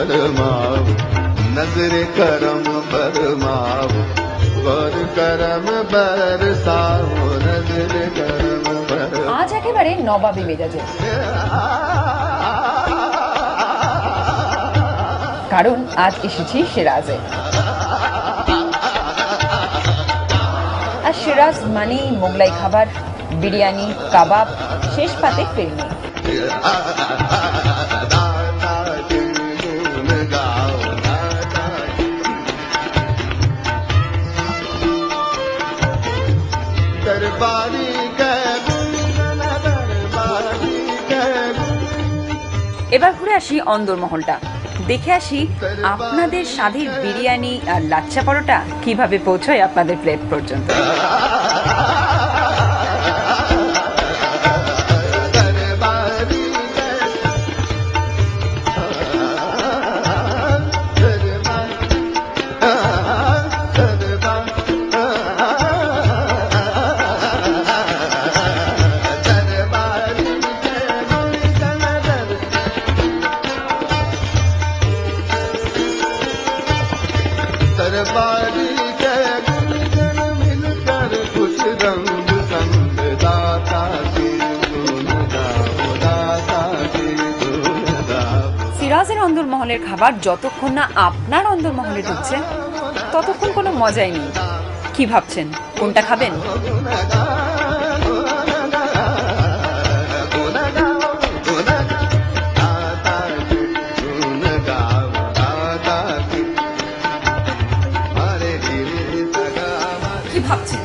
फरमाओ, नजर करम फरमाओ, गौर करम बरसाओ, नजर करम फरमाओ। আজ একেবারে নবাবী মেজাজে, কারণ আজ এসেছি সিরাজে। আর সিরাজ মানেই মোগলাই খাবার, বিরিয়ানি, কাবাব, শেষ পাতে ফিরনি। এবার ঘুরে আসি অন্দরমহলটা, দেখে আসি আপনাদের স্বাদের বিরিয়ানি আর লাচ্ছা পরোটা কিভাবে পৌঁছয় আপনাদের প্লেট পর্যন্ত। সিরাজের অন্দরমহলের খাবার যতক্ষণ না আপনার অন্দরমহলে ঢুকছে ততক্ষণ কোনো মজাই নেই। কি ভাবছেন, কোনটা খাবেন? কি ভাবছেন,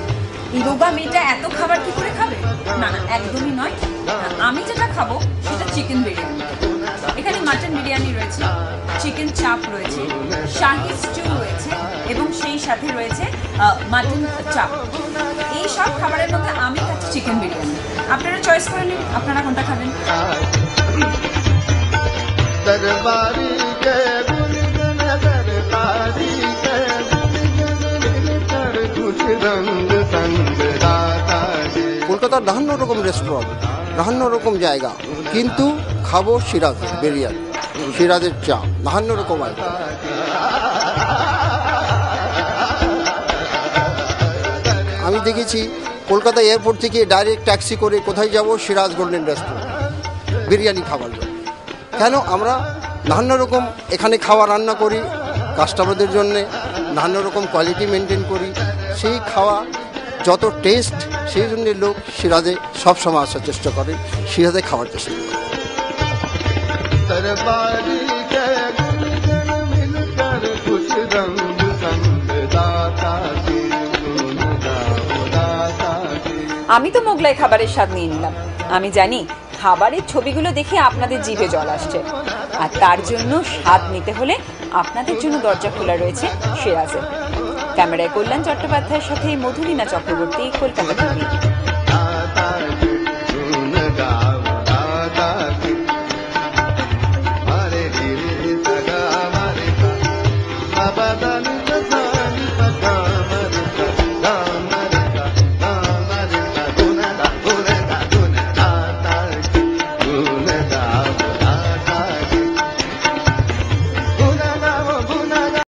এই রোগা মেয়েটা এত খাবার কি করে খাবে? না না, একদমই নয়। আমি যেটা খাবো সেটা চিকেন বিরিয়ানি। এখানে মাটন বিরিয়ানি রয়েছে, চিকেন চাপ রয়েছে, শাহি স্টিউ রয়েছে এবং সেই সাথে রয়েছে মাটন চাপ। এই সব খাবারের মধ্যে আমি খাচ্ছি চিকেন বিরিয়ানি। আপনারা চয়েস করে নিন আপনারা কোনটা খাবেন। কলকাতার ৫২ রকম রেস্টুরেন্ট, ৫২ রকম জায়গা, কিন্তু খাবো সিরাজের বিরিয়ানি, সিরাজের চা, ৫২ রকম আইটেম। আমি দেখেছি কলকাতা এয়ারপোর্ট থেকে ডাইরেক্ট ট্যাক্সি করে কোথায় যাব, সিরাজ গোল্ডেন রেস্টুরেন্ট বিরিয়ানি খাবার জন্য। কেন? আমরা ৫২ রকম এখানে খাওয়া রান্না করি কাস্টমারদের জন্যে, ৫২ রকম কোয়ালিটি মেনটেন করি। সেই খাওয়া যত টেস্ট, সেই জন্যে লোক সিরাজে সবসময় আসার চেষ্টা করে, সিরাজে খাওয়ার চেষ্টা করে। আমি তো মোগলাই খাবারের স্বাদ নিয়ে নিলাম। আমি জানি খাবারের ছবিগুলো দেখে আপনাদের জিভে জল আসছে, আর তার জন্য স্বাদ নিতে হলে আপনাদের জন্য দরজা খোলা রয়েছে সিরাজে। ক্যামেরায় কল্যাণ চট্টোপাধ্যায়ের সাথে মধুরিনা চক্রবর্তী, কলকাতা টিভি।